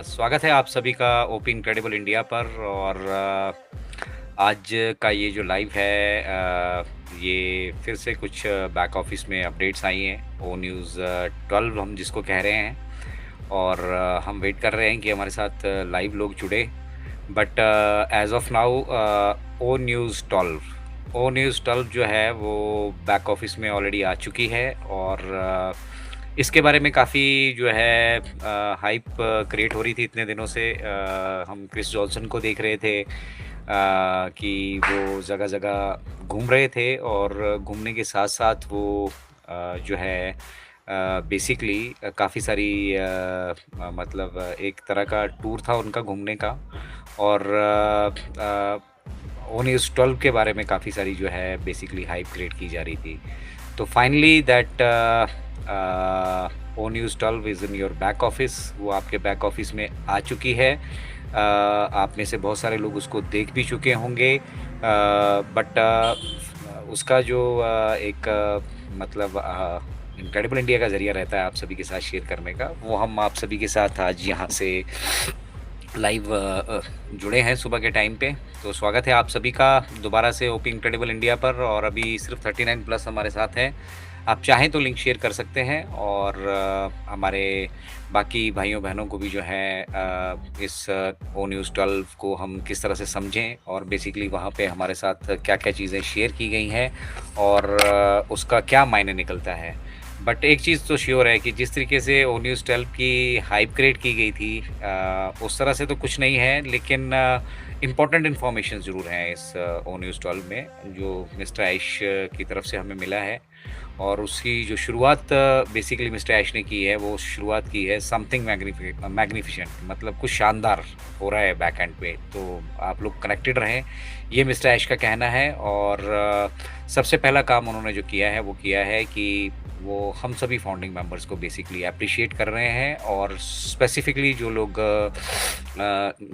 स्वागत है आप सभी का ओपी इनक्रेडिबल इंडिया पर। और आज का ये जो लाइव है, ये फिर से कुछ बैक ऑफिस में अपडेट्स आई हैं। ओ न्यूज़ 12 हम जिसको कह रहे हैं, और हम वेट कर रहे हैं कि हमारे साथ लाइव लोग जुड़े। But as of now O News 12 जो है वो बैक ऑफिस में ऑलरेडी आ चुकी है। और इसके बारे में काफ़ी जो है हाइप क्रिएट हो रही थी इतने दिनों से। हम क्रिस जॉनसन को देख रहे थे कि वो जगह-जगह घूम रहे थे, और घूमने के साथ-साथ वो जो है बेसिकली काफ़ी सारी मतलब एक तरह का टूर था उनका घूमने का। और ओ न्यूज़ 12 के बारे में काफ़ी सारी जो है बेसिकली हाइप क्रिएट की जा रही थी। तो finally that O News 12 is in your back office, वो आपके बैक ऑफिस में आ चुकी है। आप में से बहुत सारे लोग उसको देख भी चुके होंगे, बट उसका जो एक मतलब इनक्रेडिबल इंडिया का ज़रिया रहता है आप सभी के साथ शेयर करने का, वो हम आप सभी के साथ आज यहाँ से लाइव जुड़े हैं सुबह के टाइम पे। तो स्वागत है आप सभी का दोबारा से ओपी इनक्रेडिबल इंडिया पर। और अभी सिर्फ 39 प्लस हमारे साथ हैं। आप चाहें तो लिंक शेयर कर सकते हैं, और हमारे बाकी भाइयों बहनों को भी जो है इस ओ न्यूज़ 12 को हम किस तरह से समझें, और बेसिकली वहाँ पे हमारे साथ क्या-क्या चीज़ें शेयर की गई हैं, और उसका क्या मायने निकलता है। बट एक चीज़ तो श्योर है कि जिस तरीके से ओ न्यूज़ 12 की हाइप क्रिएट की गई थी, उस तरह से तो कुछ नहीं है, लेकिन इम्पोर्टेंट इन्फॉर्मेशन ज़रूर हैं इस ओ न्यूज़ 12 में, जो मिस्टर ऐश की तरफ से हमें मिला है। और उसकी जो शुरुआत बेसिकली मिस्टर ऐश ने की है, वो शुरुआत की है समथिंग मैग्निफिसेंट, मतलब कुछ शानदार हो रहा है बैक एंड पे। तो आप लोग कनेक्टेड रहें, ये मिस्टर ऐश का कहना है। और सबसे पहला काम उन्होंने जो किया है, वो किया है कि वो हम सभी फाउंडिंग मेंबर्स को बेसिकली एप्रिशिएट कर रहे हैं, और स्पेसिफिकली जो लोग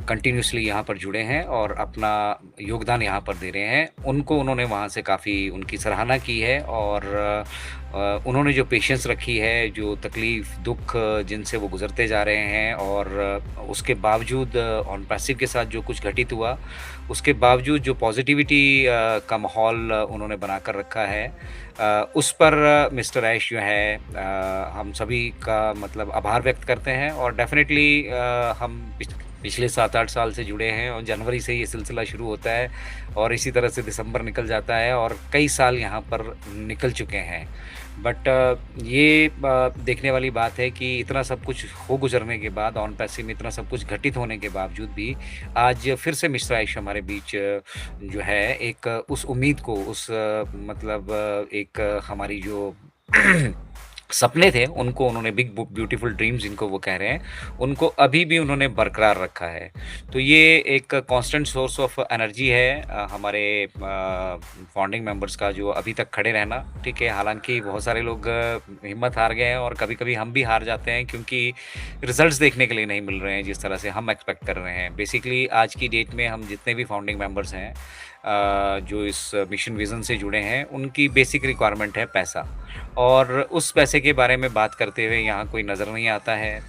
कंटिन्यूसली यहाँ पर जुड़े हैं और अपना योगदान यहाँ पर दे रहे हैं, उनको उन्होंने वहाँ से काफ़ी उनकी सराहना की है। और उन्होंने जो पेशेंस रखी है, जो तकलीफ़ दुख जिनसे वो गुज़रते जा रहे हैं, और उसके बावजूद ऑन पैसिव के साथ जो कुछ घटित हुआ, उसके बावजूद जो पॉजिटिविटी का माहौल उन्होंने बनाकर रखा है, उस पर मिस्टर ऐश जो है हम सभी का मतलब आभार व्यक्त करते हैं। और डेफ़िनेटली हम पिछले 7-8 साल से जुड़े हैं, और जनवरी से ये सिलसिला शुरू होता है, और इसी तरह से दिसंबर निकल जाता है, और कई साल यहाँ पर निकल चुके हैं। बट ये देखने वाली बात है कि इतना सब कुछ हो गुज़रने के बाद, ऑन पैसिव में इतना सब कुछ घटित होने के बावजूद भी, आज फिर से मिस्टर ऐश हमारे बीच जो है एक उस उम्मीद को, उस मतलब एक हमारी जो सपने थे, उनको उन्होंने बिग ब्यूटीफुल ड्रीम्स जिनको वो कह रहे हैं, उनको अभी भी उन्होंने बरकरार रखा है। तो ये एक कांस्टेंट सोर्स ऑफ एनर्जी है हमारे फाउंडिंग मेंबर्स का, जो अभी तक खड़े रहना, ठीक है। हालाँकि बहुत सारे लोग हिम्मत हार गए हैं, और कभी-कभी हम भी हार जाते हैं, क्योंकि रिज़ल्ट्स देखने के लिए नहीं मिल रहे हैं जिस तरह से हम एक्सपेक्ट कर रहे हैं। बेसिकली आज की डेट में हम जितने भी फाउंडिंग मेंबर्स हैं, जो इस मिशन विज़न से जुड़े हैं, उनकी बेसिक रिक्वायरमेंट है पैसा। और उस पैसे के बारे में बात करते हुए यहाँ कोई नज़र नहीं आता है।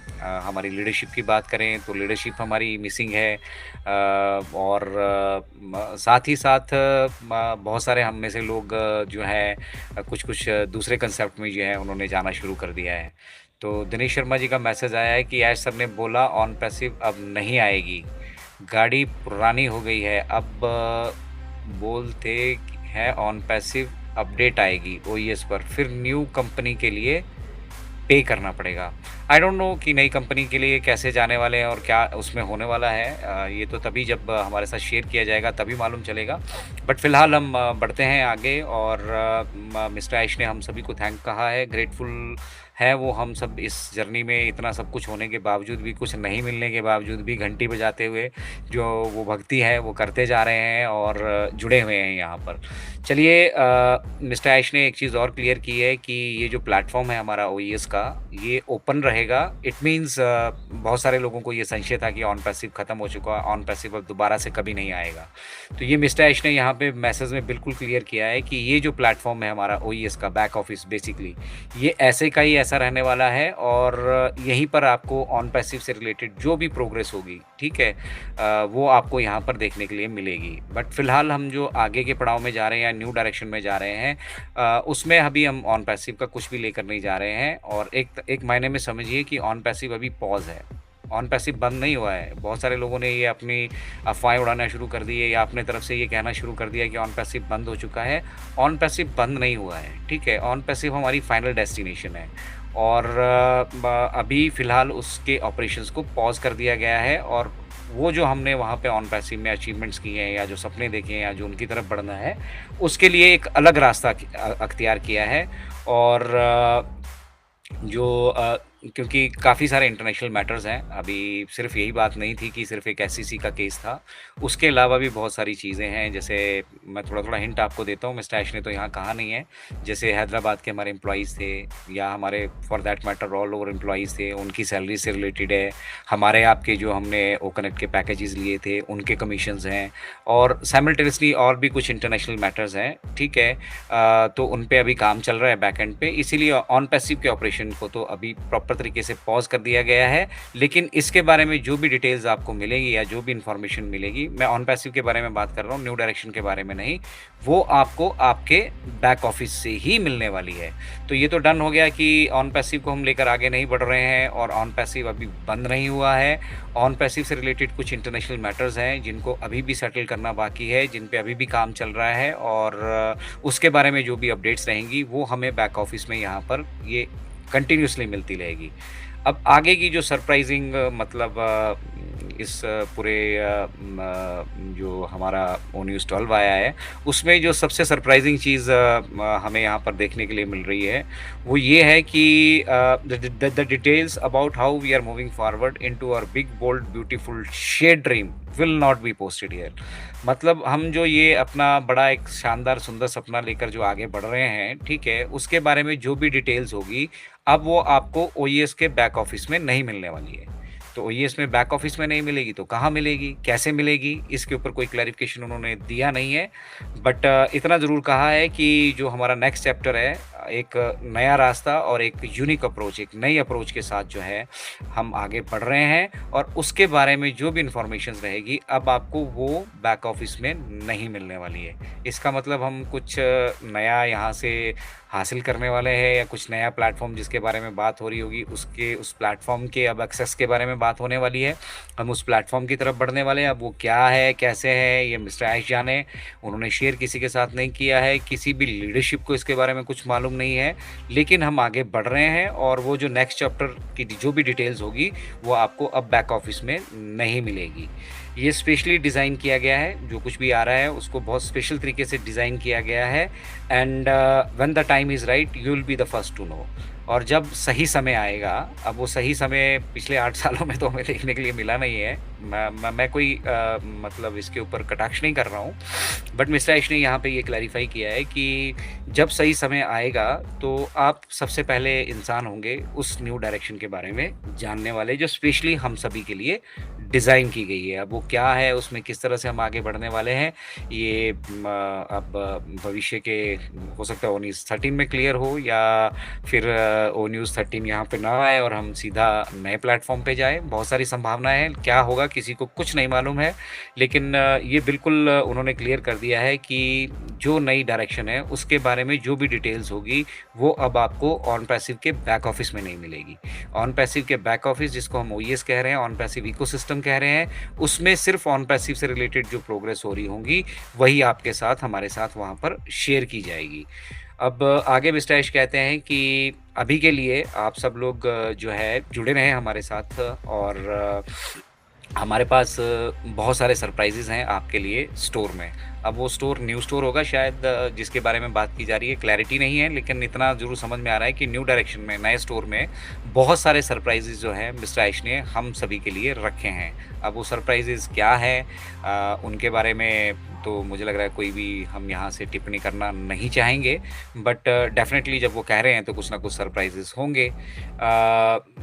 हमारी लीडरशिप की बात करें तो लीडरशिप हमारी मिसिंग है, और साथ ही साथ बहुत सारे हम में से लोग जो है कुछ-कुछ दूसरे कंसेप्ट में जो है उन्होंने जाना शुरू कर दिया है। तो दिनेश शर्मा जी का मैसेज आया है कि ऐश सर ने बोला ऑन पैसिव अब नहीं आएगी, गाड़ी पुरानी हो गई है, अब बोलते हैं ऑन पैसिव अपडेट आएगी ओईएस पर, फिर न्यू कंपनी के लिए पे करना पड़ेगा। आई डोंट नो कि नई कंपनी के लिए कैसे जाने वाले हैं और क्या उसमें होने वाला है। ये तो तभी जब हमारे साथ शेयर किया जाएगा तभी मालूम चलेगा। बट फ़िलहाल हम बढ़ते हैं आगे, और मिस्टर ऐश ने हम सभी को थैंक कहा है, ग्रेटफुल है वो हम सब इस जर्नी में, इतना सब कुछ होने के बावजूद भी, कुछ नहीं मिलने के बावजूद भी घंटी बजाते हुए जो वो भक्ति है वो करते जा रहे हैं, और जुड़े हुए हैं यहाँ पर। चलिए, मिस्टर ऐश ने एक चीज़ और क्लियर की है कि ये जो प्लेटफ़ॉर्म है हमारा ओईएस का, ये ओपन रहेगा। रहेगा, इट मीन्स बहुत सारे लोगों को ये संशय था कि ऑन पैसिव खत्म हो चुका है, ऑन पैसिव अब दोबारा से कभी नहीं आएगा। तो ये मिस्टर ऐश ने यहाँ पे मैसेज में बिल्कुल क्लियर किया है कि ये जो प्लेटफॉर्म है हमारा ओईएस का बैक ऑफिस बेसिकली, ये ऐसे का ही ऐसा रहने वाला है और यहीं पर आपको ऑन पैसिव से रिलेटेड जो भी प्रोग्रेस होगी, ठीक है, वो आपको यहाँ पर देखने के लिए मिलेगी। बट फिलहाल हम जो आगे के पड़ाव में जा रहे हैं या न्यू डायरेक्शन में जा रहे हैं, उसमें अभी हम ऑन पैसिव का कुछ भी लेकर नहीं जा रहे हैं। और एक मायने में समझिए कि ऑन पैसिव अभी पॉज है, ऑन पैसिव बंद नहीं हुआ है। बहुत सारे लोगों ने ये अपनी अफवाहें उड़ाना शुरू कर दी है या अपने तरफ से ये कहना शुरू कर दिया कि ऑन पैसिव बंद हो चुका है। ऑन पैसिव बंद नहीं हुआ है, ठीक है। ऑन पैसिव हमारी फाइनल डेस्टिनेशन है और अभी फ़िलहाल उसके ऑपरेशंस को पॉज कर दिया गया है। और वो जो हमने वहाँ पे ऑन पैसिव में अचीवमेंट्स किए हैं या जो सपने देखे हैं या जो उनकी तरफ बढ़ना है, उसके लिए एक अलग रास्ता अख्तियार किया है। और क्योंकि काफ़ी सारे इंटरनेशनल मैटर्स हैं, अभी सिर्फ यही बात नहीं थी कि सिर्फ एक एससीसी का केस था, उसके अलावा भी बहुत सारी चीज़ें हैं। जैसे मैं थोड़ा-थोड़ा हिंट आपको देता हूँ, मिस्टर ऐश ने तो यहाँ कहा नहीं है। जैसे हैदराबाद के हमारे एम्प्लॉइज़ थे या हमारे for that matter all over employees थे, उनकी सैलरी से रिलेटेड है। हमारे आपके जो हमने ओकनेक्ट के पैकेजेज़ लिए थे, उनके कमीशंस हैं और साइमल्टेनियसली और भी कुछ इंटरनेशनल मैटर्स हैं, ठीक है। तो उन पे अभी काम चल रहा है बैक एंड पे, इसीलिए ऑन पैसिव के ऑपरेशन को तो अभी प्रॉपर तरीके से पॉज कर दिया गया है। लेकिन इसके बारे में जो भी डिटेल्स आपको मिलेगी या जो भी इन्फॉर्मेशन मिलेगी, मैं ऑन पैसिव के बारे में बात कर रहा हूँ, न्यू डायरेक्शन के बारे में नहीं, वो आपको आपके बैक ऑफिस से ही मिलने वाली है। तो ये तो डन हो गया कि ऑन पैसिव को हम लेकर आगे नहीं बढ़ रहे हैं और ऑन पैसिव अभी बंद नहीं हुआ है। ऑन पैसिव से रिलेटेड कुछ इंटरनेशनल मैटर्स हैं जिनको अभी भी सेटल करना बाकी है, जिन पे अभी भी काम चल रहा है और उसके बारे में जो भी अपडेट्स रहेंगी वो हमें बैक ऑफिस में यहाँ पर ये कंटिन्यूसली मिलती रहेगी। अब आगे की जो सरप्राइजिंग मतलब इस पूरे जो हमारा ओ न्यूज़ 12 आया है, उसमें जो सबसे सरप्राइजिंग चीज़ हमें यहाँ पर देखने के लिए मिल रही है, वो ये है कि the details about how we are moving forward into our big bold beautiful shared dream will not be posted here. मतलब हम जो ये अपना बड़ा एक शानदार सुंदर सपना लेकर जो आगे बढ़ रहे हैं, ठीक है, उसके बारे में जो भी डिटेल्स होगी, अब वो आपको ओईएस के बैक ऑफिस में नहीं मिलने वाली है। तो ओईएस में बैक ऑफिस में नहीं मिलेगी तो कहाँ मिलेगी, कैसे मिलेगी, इसके ऊपर कोई क्लैरिफिकेशन उन्होंने दिया नहीं है। बट इतना ज़रूर कहा है कि जो हमारा नेक्स्ट चैप्टर है, एक नया रास्ता और एक यूनिक अप्रोच, एक नई अप्रोच के साथ जो है हम आगे बढ़ रहे हैं और उसके बारे में जो भी इन्फॉर्मेशन रहेगी अब आपको वो बैक ऑफिस में नहीं मिलने वाली है। इसका मतलब हम कुछ नया यहाँ से हासिल करने वाले हैं या कुछ नया प्लेटफॉर्म जिसके बारे में बात हो रही होगी, उसके उस प्लेटफॉर्म के अब एक्सेस के बारे में बात होने वाली है। हम उस प्लेटफॉर्म की तरफ बढ़ने वाले हैं। अब वो क्या है, कैसे है, ये मिस्टर ऐश जाने। उन्होंने शेयर किसी के साथ नहीं किया है, किसी भी लीडरशिप को इसके बारे में कुछ मालूम नहीं है। लेकिन हम आगे बढ़ रहे हैं और वो जो नेक्स्ट चैप्टर की जो भी डिटेल्स होगी वो आपको अब बैक ऑफिस में नहीं मिलेगी। ये स्पेशली डिज़ाइन किया गया है, जो कुछ भी आ रहा है उसको बहुत स्पेशल तरीके से डिज़ाइन किया गया है। And when the time is right you will be the first to know. और जब सही समय आएगा, अब वो सही समय पिछले 8 सालों में तो हमें देखने के लिए मिला नहीं है। मैं कोई मतलब इसके ऊपर कटाक्ष नहीं कर रहा हूँ, बट मिस्टर ऐश ने यहाँ पे ये क्लैरिफाई किया है कि जब सही समय आएगा तो आप सबसे पहले इंसान होंगे उस न्यू डायरेक्शन के बारे में जानने वाले, जो स्पेशली हम सभी के लिए डिज़ाइन की गई है। अब वो क्या है, उसमें किस तरह से हम आगे बढ़ने वाले हैं, ये अब भविष्य के हो सकता है ओ न्यूज़ 13 में क्लियर हो या फिर ओ न्यूज़ 13 यहाँ पे ना आए और हम सीधा नए प्लेटफॉर्म पे जाए। बहुत सारी संभावनाएं हैं, क्या होगा किसी को कुछ नहीं मालूम है। लेकिन ये बिल्कुल उन्होंने क्लियर कर दिया है कि जो नई डायरेक्शन है उसके बारे में जो भी डिटेल्स होगी वो अब आपको ऑन पैसिव के बैक ऑफिस में नहीं मिलेगी। ऑन पैसिव के बैक ऑफिस, जिसको हम ओईएस कह रहे हैं, ऑन पैसिव इकोसिस्टम कह रहे हैं, उसमें सिर्फ ऑन पैसिव से रिलेटेड जो प्रोग्रेस हो रही होंगी वही आपके साथ हमारे साथ वहाँ पर शेयर की जाएगी। अब आगे मिस्टर ऐश कहते हैं कि अभी के लिए आप सब लोग जो है जुड़े रहें हमारे साथ और हमारे पास बहुत सारे सरप्राइजेज़ हैं आपके लिए स्टोर में। अब वो स्टोर न्यू स्टोर होगा शायद, जिसके बारे में बात की जा रही है, क्लैरिटी नहीं है, लेकिन इतना ज़रूर समझ में आ रहा है कि न्यू डायरेक्शन में, नए स्टोर में बहुत सारे सरप्राइज़ेज़ जो हैं मिस्टर आयुष ने हम सभी के लिए रखे हैं। अब वो सरप्राइज़ेज़ क्या हैं, उनके बारे में तो मुझे लग रहा है कोई भी हम यहाँ से टिप्पणी करना नहीं चाहेंगे, बट डेफ़िनेटली जब वो कह रहे हैं तो कुछ ना कुछ सरप्राइज़ेज़ होंगे।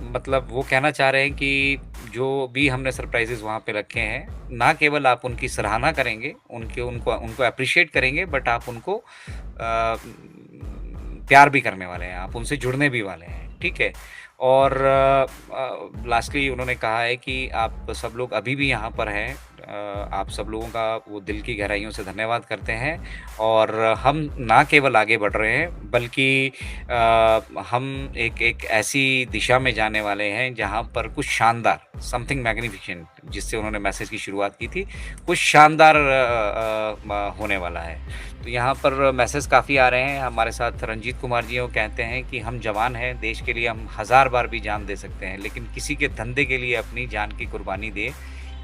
मतलब वो कहना चाह रहे हैं कि जो भी हमने सरप्राइज़ेज़ वहाँ पे रखे हैं, ना केवल आप उनकी सराहना करेंगे, उनके उनको उनको एप्रिशिएट करेंगे, बट आप उनको प्यार भी करने वाले हैं, आप उनसे जुड़ने भी वाले हैं, ठीक है? और लास्टली उन्होंने कहा है कि आप सब लोग अभी भी यहाँ पर हैं, आप सब लोगों का वो दिल की गहराइयों से धन्यवाद करते हैं, और हम ना केवल आगे बढ़ रहे हैं, बल्कि हम एक एक ऐसी दिशा में जाने वाले हैं जहाँ पर कुछ शानदार, समथिंग मैग्निफिसेंट, जिससे उन्होंने मैसेज की शुरुआत की थी, कुछ शानदार होने वाला है। तो यहाँ पर मैसेज काफ़ी आ रहे हैं। हमारे साथ रंजीत कुमार जी हैं, वो कहते हैं कि हम जवान हैं, देश के लिए हम हज़ार बार भी जान दे सकते हैं, लेकिन किसी के धंधे के लिए अपनी जान की कुर्बानी दें,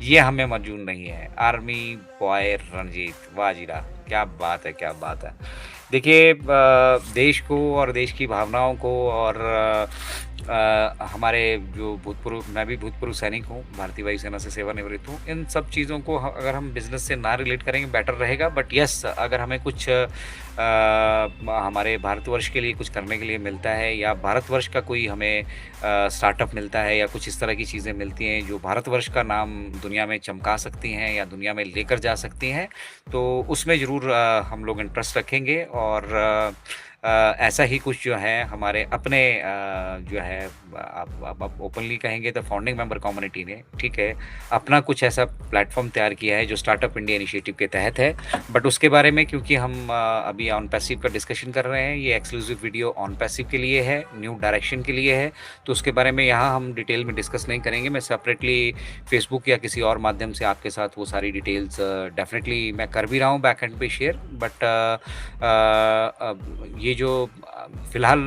ये हमें मंज़ूर नहीं है। आर्मी बॉय रंजीत, वाह जी वाह! क्या बात है, क्या बात है। देखिए, देश को और देश की भावनाओं को, और हमारे जो भूतपूर्व, मैं भी भूतपूर्व सैनिक हूँ, भारतीय वायुसेना से सेवानिवृत्त हूँ। इन सब चीज़ों को अगर हम बिज़नेस से ना रिलेट करेंगे बेटर रहेगा, बट यस, अगर हमें कुछ हमारे भारतवर्ष के लिए कुछ करने के लिए मिलता है, या भारतवर्ष का कोई हमें स्टार्टअप मिलता है, या कुछ इस तरह की चीज़ें मिलती हैं जो भारतवर्ष का नाम दुनिया में चमका सकती हैं या दुनिया में लेकर जा सकती हैं, तो उसमें ज़रूर हम लोग इंटरेस्ट रखेंगे। और ऐसा ही कुछ जो है हमारे अपने जो है, आप ओपनली कहेंगे तो फाउंडिंग मेंबर कम्युनिटी ने, ठीक है, अपना कुछ ऐसा प्लेटफॉर्म तैयार किया है जो स्टार्टअप इंडिया इनिशिएटिव के तहत है। बट उसके बारे में, क्योंकि हम अभी ऑन पैसिव का डिस्कशन कर रहे हैं, ये एक्सक्लूसिव वीडियो ऑन पैसिव के लिए है, न्यू डायरेक्शन के लिए है, तो उसके बारे में यहाँ हम डिटेल में डिस्कस नहीं करेंगे। मैं सेपरेटली फेसबुक या किसी और माध्यम से आपके साथ वो सारी डिटेल्स डेफिनेटली मैं कर भी रहा हूँ बैक एंड पे शेयर। बट ये जो फ़िलहाल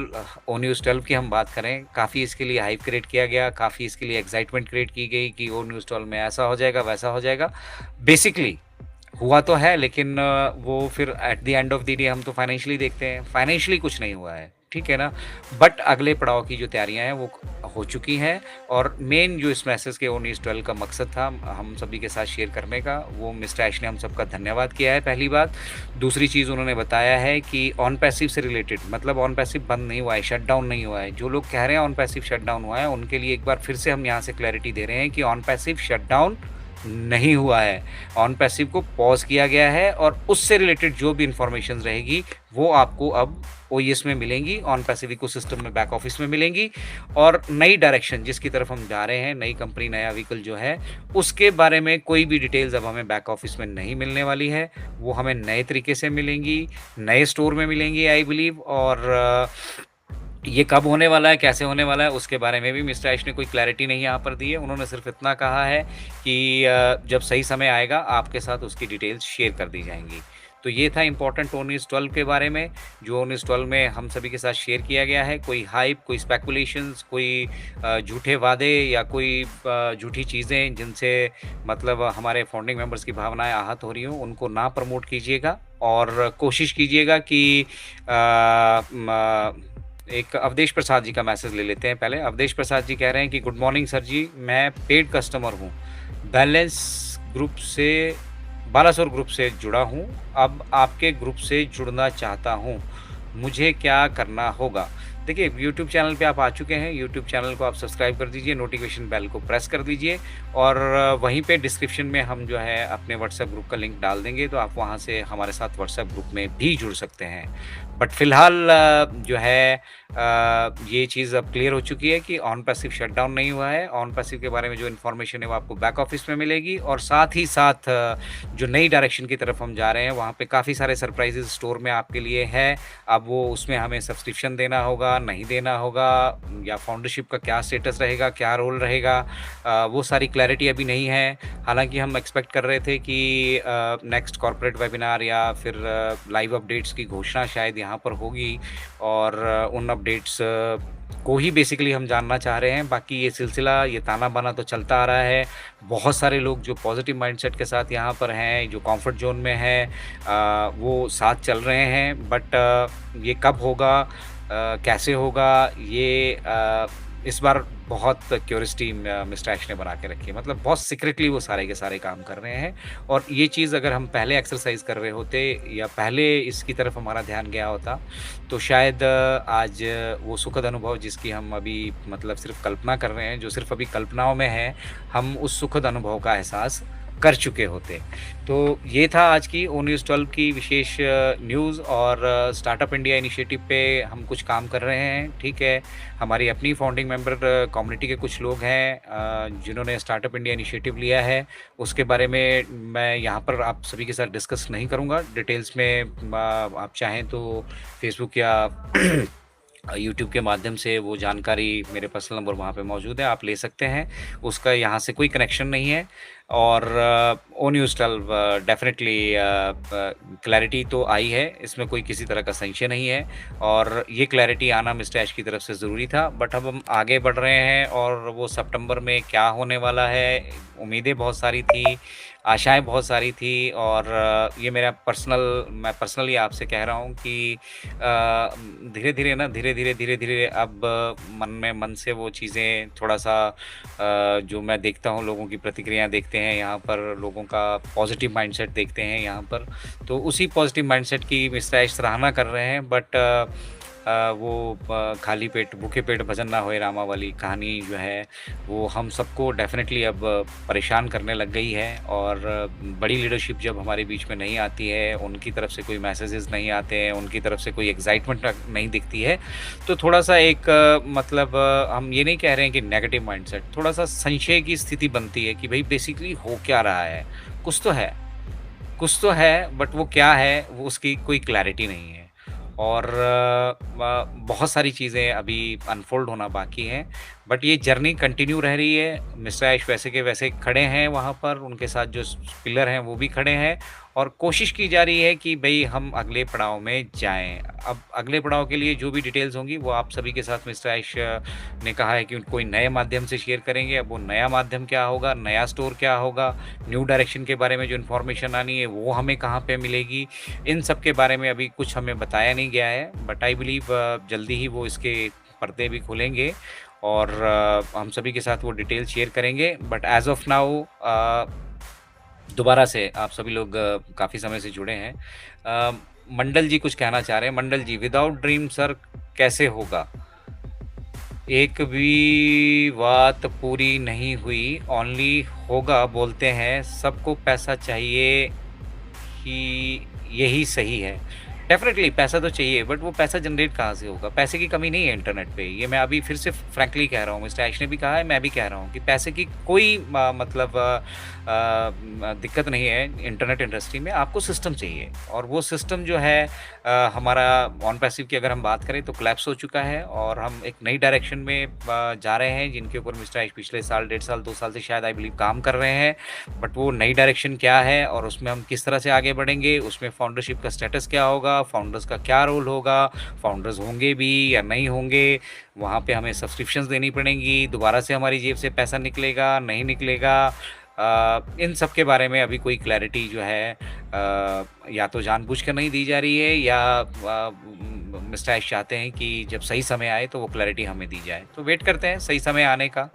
ओ न्यूज़ 12 की हम बात करें, काफ़ी इसके लिए हाइप क्रिएट किया गया, काफ़ी इसके लिए एक्साइटमेंट क्रिएट की गई कि ओ न्यूज़ 12 में ऐसा हो जाएगा, वैसा हो जाएगा। बेसिकली हुआ तो है, लेकिन वो फिर at the end of the day हम तो फाइनेंशियली देखते हैं, फाइनेंशियली कुछ नहीं हुआ है, ठीक है ना? बट अगले पड़ाव की जो तैयारियां हैं वो हो चुकी हैं, और मेन जो इस मैसेज के ओ न्यूज़ 12 का मकसद था हम सभी के साथ शेयर करने का, वो मिस्टर ऐश ने हम सबका धन्यवाद किया है, पहली बात। दूसरी चीज़ उन्होंने बताया है कि ऑन पैसिव से रिलेटेड, मतलब ऑन पैसिव बंद नहीं हुआ है, शट डाउन नहीं हुआ है। जो लोग कह रहे हैं ऑन पैसिव शट डाउन हुआ है, उनके लिए एक बार फिर से हम यहाँ से क्लैरिटी दे रहे हैं कि ऑन पैसिव शट डाउन नहीं हुआ है। ऑन पैसिव को पॉज़ किया गया है, और उससे रिलेटेड जो भी इन्फॉर्मेशंस रहेगी वो आपको अब ओईएस में मिलेंगी, ऑन पैसिव इकोसिस्टम में, बैक ऑफिस में मिलेंगी। और नई डायरेक्शन जिसकी तरफ हम जा रहे हैं, नई कंपनी, नया व्हीकल जो है, उसके बारे में कोई भी डिटेल्स अब हमें बैक ऑफिस में नहीं मिलने वाली है। वो हमें नए तरीके से मिलेंगी, नए स्टोर में मिलेंगी आई बिलीव। और ये कब होने वाला है, कैसे होने वाला है, उसके बारे में भी मिस्टर ऐश ने कोई क्लैरिटी नहीं यहाँ पर दी है। उन्होंने सिर्फ इतना कहा है कि जब सही समय आएगा आपके साथ उसकी डिटेल्स शेयर कर दी जाएंगी। तो ये था इम्पोर्टेंट ओ न्यूज़ 12 के बारे में, जो ओ न्यूज़ 12 में हम सभी के साथ शेयर किया गया है। कोई हाइप, कोई स्पेकुलेशंस, कोई झूठे वादे, या कोई झूठी चीज़ें जिनसे मतलब हमारे फाउंडिंग मेंबर्स की भावनाएं आहत हो रही हों, उनको ना प्रमोट कीजिएगा, और कोशिश कीजिएगा कि एक अवधेश प्रसाद जी का मैसेज ले लेते हैं पहले। अवधेश प्रसाद जी कह रहे हैं कि गुड मॉर्निंग सर जी, मैं पेड कस्टमर हूँ, बैलेंस ग्रुप से, बालासोर ग्रुप से जुड़ा हूँ, अब आपके ग्रुप से जुड़ना चाहता हूँ, मुझे क्या करना होगा? देखिए, यूट्यूब चैनल पे आप आ चुके हैं, यूट्यूब चैनल को आप सब्सक्राइब कर दीजिए, नोटिफिकेशन बेल को प्रेस कर दीजिए, और वहीं पे डिस्क्रिप्शन में हम जो है अपने व्हाट्सएप ग्रुप का लिंक डाल देंगे, तो आप वहाँ से हमारे साथ व्हाट्सएप ग्रुप में भी जुड़ सकते हैं। बट फिलहाल जो है ये चीज़ अब क्लियर हो चुकी है कि ऑन पैसिव शटडाउन नहीं हुआ है। ऑन पैसिव के बारे में जो इन्फॉर्मेशन है वो आपको बैक ऑफिस में मिलेगी, और साथ ही साथ जो नई डायरेक्शन की तरफ हम जा रहे हैं वहाँ पे काफ़ी सारे सरप्राइजेज स्टोर में आपके लिए है। अब वो उसमें हमें सब्सक्रिप्शन देना होगा, नहीं देना होगा, या फाउंडरशिप का क्या स्टेटस रहेगा, क्या रोल रहेगा, वो सारी क्लैरिटी अभी नहीं है। हालांकि हम एक्सपेक्ट कर रहे थे कि नेक्स्ट कॉर्पोरेट वेबिनार या फिर लाइव अपडेट्स की घोषणा शायद यहाँ पर होगी, और उन अपडेट्स को ही बेसिकली हम जानना चाह रहे हैं। बाकी ये सिलसिला, ये ताना-बाना तो चलता आ रहा है। बहुत सारे लोग जो पॉज़िटिव माइंडसेट के साथ यहाँ पर हैं, जो कम्फ़र्ट ज़ोन में हैं, वो साथ चल रहे हैं। बट ये कब होगा, कैसे होगा, ये इस बार बहुत क्यूरियोसिटी मिस्टर ऐश ने बना के रखी है। मतलब बहुत सीक्रेटली वो सारे के सारे काम कर रहे हैं, और ये चीज़ अगर हम पहले एक्सरसाइज़ कर रहे होते या पहले इसकी तरफ हमारा ध्यान गया होता, तो शायद आज वो सुखद अनुभव जिसकी हम अभी मतलब सिर्फ़ कल्पना कर रहे हैं, जो सिर्फ़ अभी कल्पनाओं में है, हम उस सुखद अनुभव का एहसास कर चुके होते। तो ये था आज की ओ न्यूज़ 12 की विशेष न्यूज़, और स्टार्टअप इंडिया इनिशिएटिव पे हम कुछ काम कर रहे हैं, ठीक है। हमारी अपनी फाउंडिंग मेंबर कम्युनिटी के कुछ लोग हैं जिन्होंने स्टार्टअप इंडिया इनिशिएटिव लिया है। उसके बारे में मैं यहाँ पर आप सभी के साथ डिस्कस नहीं करूँगा। डिटेल्स में आप चाहें तो फ़ेसबुक या यूट्यूब के माध्यम से वो जानकारी, मेरे पर्सनल नंबर वहाँ पे मौजूद है, आप ले सकते हैं। उसका यहाँ से कोई कनेक्शन नहीं है। और ओ न्यूज़ 12 डेफ़िनेटली क्लैरिटी तो आई है, इसमें कोई किसी तरह का संशय नहीं है, और ये क्लैरिटी आना मिस्टर ऐश की तरफ से ज़रूरी था। बट अब हम आगे बढ़ रहे हैं, और वो सितंबर में क्या होने वाला है, उम्मीदें बहुत सारी थी, आशाएँ बहुत सारी थी, और ये मैं पर्सनली आपसे कह रहा हूँ कि धीरे-धीरे ना, धीरे-धीरे अब मन से वो चीज़ें थोड़ा-सा, जो मैं देखता हूँ, लोगों की प्रतिक्रियाएँ देखते हैं यहाँ पर, लोगों का पॉज़िटिव माइंडसेट देखते हैं यहाँ पर, तो उसी पॉज़िटिव माइंडसेट की मिस्टर ऐश सराहना कर रहे हैं। बट वो खाली पेट भूखे पेट भजन ना होए रामा वाली कहानी जो है, वो हम सबको डेफ़िनेटली अब परेशान करने लग गई है। और बड़ी लीडरशिप जब हमारे बीच में नहीं आती है, उनकी तरफ से कोई मैसेजेस नहीं आते हैं, उनकी तरफ से कोई एक्साइटमेंट नहीं दिखती है, तो थोड़ा-सा एक मतलब हम ये नहीं कह रहे हैं कि नेगेटिव माइंडसेट, थोड़ा-सा संशय की स्थिति बनती है कि भई बेसिकली हो क्या रहा है? कुछ तो है, कुछ तो है, बट वो क्या है, वो उसकी कोई क्लैरिटी नहीं है। और बहुत सारी चीज़ें अभी अनफ़ोल्ड होना बाकी हैं, बट ये जर्नी कंटिन्यू रह रही है। मिस्टर ऐश वैसे के वैसे खड़े हैं वहाँ पर, उनके साथ जो पिलर हैं वो भी खड़े हैं, और कोशिश की जा रही है कि भई हम अगले पड़ाव में जाएँ। अब अगले पड़ाव के लिए जो भी डिटेल्स होंगी वो आप सभी के साथ मिस्टर ऐश ने कहा है कि कोई नए माध्यम से शेयर करेंगे। अब वो नया माध्यम क्या होगा, नया स्टोर क्या होगा, न्यू डायरेक्शन के बारे में जो इन्फॉर्मेशन आनी है वो हमें कहाँ पे मिलेगी, इन सब के बारे में अभी कुछ हमें बताया नहीं गया है। बट आई बिलीव जल्दी ही वो इसके पर्दे भी खुलेंगे, और हम सभी के साथ वो डिटेल शेयर करेंगे। बट एज़ ऑफ नाउ दोबारा से आप सभी लोग काफ़ी समय से जुड़े हैं। मंडल जी कुछ कहना चाह रहे हैं। मंडल जी, विदाउट ड्रीम सर कैसे होगा? एक भी बात पूरी नहीं हुई, ओनली होगा बोलते हैं, सबको पैसा चाहिए ही, यही सही है। डेफ़िनेटली पैसा तो चाहिए, बट वो पैसा जनरेट कहाँ से होगा? पैसे की कमी नहीं है इंटरनेट पे, ये मैं अभी फिर से फ्रैंकली कह रहा हूँ। मिस्टर ऐश ने भी कहा है, मैं भी कह रहा हूँ कि पैसे की कोई मतलब दिक्कत नहीं है इंटरनेट इंडस्ट्री में, आपको सिस्टम चाहिए, और वो सिस्टम जो है हमारा ऑन पैसिव की अगर हम बात करें तो कोलैप्स हो चुका है, और हम एक नई डायरेक्शन में जा रहे हैं, जिनके ऊपर मिस्टर ऐश पिछले साल, 1.5 साल, 2 साल से शायद आई बिलीव काम कर रहे हैं। बट वो नई डायरेक्शन क्या है, और उसमें हम किस तरह से आगे बढ़ेंगे, उसमें फाउंडरशिप का स्टेटस क्या होगा, फाउंडर्स का क्या रोल होगा, फाउंडर्स होंगे भी या नहीं होंगे, वहाँ पे हमें सब्सक्रिप्शंस देनी पड़ेंगी, दोबारा से हमारी जेब से पैसा निकलेगा, नहीं निकलेगा, इन सब के बारे में अभी कोई क्लैरिटी जो है या तो जानबूझ कर नहीं दी जा रही है, या मिस्टर ऐश चाहते हैं कि जब सही समय आए तो वो क्लैरिटी हमें दी जाए। तो वेट करते हैं सही समय आने का।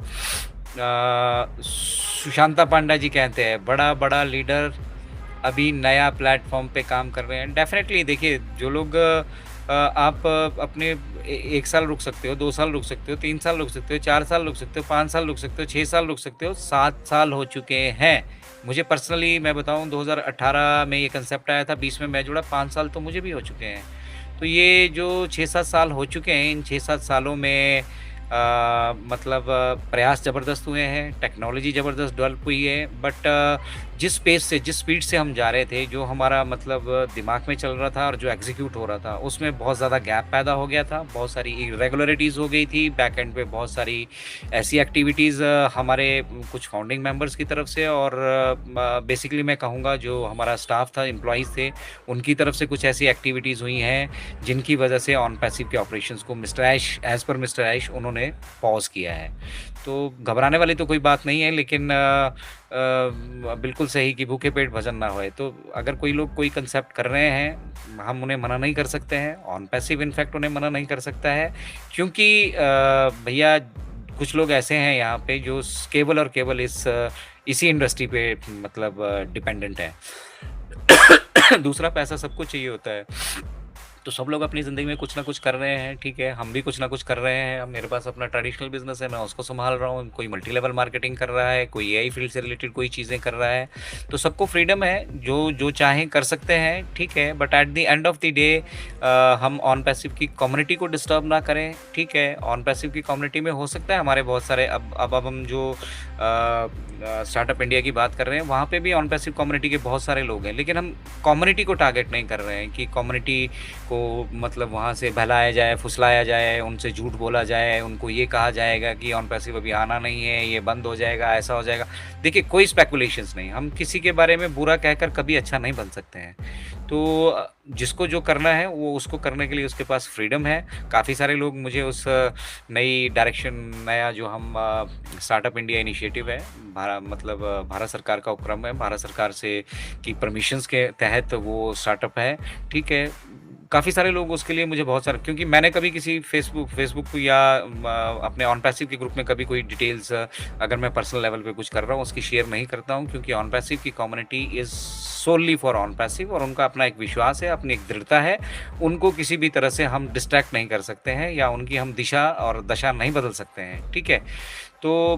सुशांता पांडा जी कहते हैं, बड़ा लीडर अभी नया प्लेटफ़ॉर्म पे काम कर रहे हैं। डेफ़िनेटली देखिए, जो लोग आप अपने 1 साल रुक सकते हो, 2 साल रुक सकते हो, 3 साल रुक सकते हो, 4 साल रुक सकते हो, 5 साल रुक सकते हो, 6 साल रुक सकते हो, 7 साल हो चुके हैं। मुझे पर्सनली मैं बताऊँ, 2018 में ये कांसेप्ट आया था, 20 में मैं जुड़ा, 5 साल तो मुझे भी हो चुके हैं। तो ये जो 6-7 साल हो चुके हैं, इन 6-7 सालों में मतलब प्रयास ज़बरदस्त हुए हैं, टेक्नोलॉजी ज़बरदस्त डेवलप हुई है, बट जिस पेस से, जिस स्पीड से हम जा रहे थे, जो हमारा मतलब दिमाग में चल रहा था और जो एग्ज़ीक्यूट हो रहा था, उसमें बहुत ज़्यादा गैप पैदा हो गया था, बहुत सारी इर्रेगुलरिटीज़ हो गई थी, बैक एंड पे बहुत सारी ऐसी एक्टिविटीज़ हमारे कुछ फाउंडिंग मेंबर्स की तरफ से और बेसिकली मैं कहूँगा जो हमारा स्टाफ था, एम्प्लॉइज़ थे, उनकी तरफ से कुछ ऐसी एक्टिविटीज़ हुई हैं, जिनकी वजह से ऑन पैसिव के ऑपरेशंस को मिस्टर ऐश एज़ पर मिस्टर ऐश उन्होंने पॉज़ किया है। तो घबराने वाली तो कोई बात नहीं है, लेकिन बिल्कुल सही कि भूखे पेट भजन ना होए। तो अगर कोई लोग कोई कंसेप्ट कर रहे हैं, हम उन्हें मना नहीं कर सकते हैं। ऑन पैसिव इनफैक्ट उन्हें मना नहीं कर सकता है, क्योंकि भैया कुछ लोग ऐसे हैं यहाँ पे जो केवल और केवल इसी इंडस्ट्री पे मतलब डिपेंडेंट हैं। दूसरा पैसा सबको चाहिए होता है। तो सब लोग अपनी ज़िंदगी में कुछ ना कुछ कर रहे हैं, ठीक है, हम भी कुछ ना कुछ कर रहे हैं। अब मेरे पास अपना ट्रेडिशनल बिज़नेस है, मैं उसको सँभाल रहा हूँ, कोई मल्टी लेवल मार्केटिंग कर रहा है, कोई एआई फील्ड से रिलेटेड कोई चीज़ें कर रहा है। तो सबको फ्रीडम है, जो चाहें कर सकते हैं, ठीक है, but at the end of the day हम ऑन पैसिव की कम्युनिटी को डिस्टर्ब ना करें, ठीक है। ऑन पैसिव की कम्युनिटी में हो सकता है हमारे बहुत सारे अब हम जो स्टार्टअप इंडिया की बात कर रहे हैं, वहाँ पे भी ऑन पैसिव कम्युनिटी के बहुत सारे लोग हैं, लेकिन हम कम्युनिटी को टारगेट नहीं कर रहे हैं कि कम्युनिटी को मतलब वहाँ से बहलाया जाए, फुसलाया जाए, उनसे झूठ बोला जाए, उनको ये कहा जाएगा कि ऑन पैसिव अभी आना नहीं है, ये बंद हो जाएगा, ऐसा हो जाएगा। देखिए, कोई स्पेकुलेशंस नहीं, हम किसी के बारे में बुरा कहकर कभी अच्छा नहीं बन सकते हैं। तो जिसको जो करना है वो उसको करने के लिए उसके पास फ्रीडम है। काफ़ी सारे लोग मुझे उस नई डायरेक्शन, नया जो हम स्टार्टअप इंडिया इनिशिएटिव है, मतलब भारत सरकार का उपक्रम है, भारत सरकार से की परमिशंस के तहत वो स्टार्टअप है, ठीक है। काफ़ी सारे लोग उसके लिए मुझे बहुत सारे, क्योंकि मैंने कभी किसी फेसबुक या अपने ऑन पैसिव के ग्रुप में कभी कोई डिटेल्स अगर मैं पर्सनल लेवल पे कुछ कर रहा हूँ उसकी शेयर नहीं करता हूँ, क्योंकि ऑन पैसिव की community is solely for on passive और उनका अपना एक विश्वास है, अपनी एक दृढ़ता है। उनको किसी भी तरह से हम डिस्ट्रैक्ट नहीं कर सकते हैं या उनकी हम दिशा और दशा नहीं बदल सकते हैं, ठीक है। तो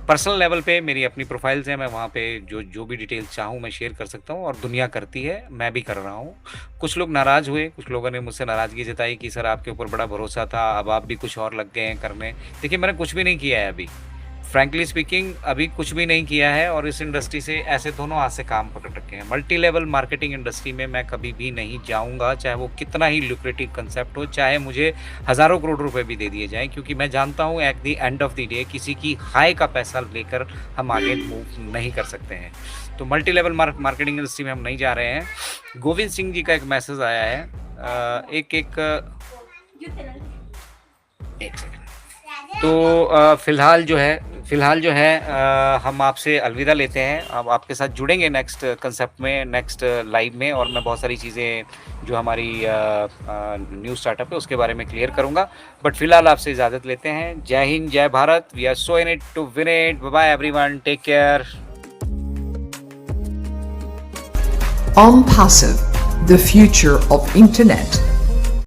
पर्सनल लेवल पे मेरी अपनी प्रोफाइल्स हैं, मैं वहाँ पे जो भी डिटेल्स चाहूँ मैं शेयर कर सकता हूँ और दुनिया करती है, मैं भी कर रहा हूँ। कुछ लोग नाराज़ हुए, कुछ लोगों ने मुझसे नाराज़गी जताई कि सर आपके ऊपर बड़ा भरोसा था, अब आप भी कुछ और लग गए हैं करने। देखिए, मैंने कुछ भी नहीं किया है अभी, फ्रैंकली स्पीकिंग अभी कुछ भी नहीं किया है और इस इंडस्ट्री से ऐसे दोनों हाथ से काम पकड़ रखे हैं। मल्टी लेवल मार्केटिंग इंडस्ट्री में मैं कभी भी नहीं जाऊँगा, चाहे वो कितना ही ल्यूक्रेटिव कंसेप्ट हो, चाहे मुझे हज़ारों करोड़ रुपए भी दे दिए जाएँ, क्योंकि मैं जानता हूँ at the end of the day किसी की हाय का पैसा लेकर हम आगे मूव नहीं कर सकते हैं। तो मल्टी लेवल मार्केटिंग इंडस्ट्री में हम नहीं जा रहे हैं। गोविंद सिंह जी का एक मैसेज आया है, एक सेकंड। तो फ़िलहाल जो है हम आपसे अलविदा लेते हैं। अब आपके साथ जुड़ेंगे नेक्स्ट कंसेप्ट में, नेक्स्ट लाइव में, और मैं बहुत सारी चीज़ें जो हमारी न्यू स्टार्टअप है उसके बारे में क्लियर करूँगा। बट फ़िलहाल आपसे इजाज़त लेते हैं। जय हिंद, जय Bharat. We are so in it to win it. Bye bye everyone, take care. OnPassive, the future of internet.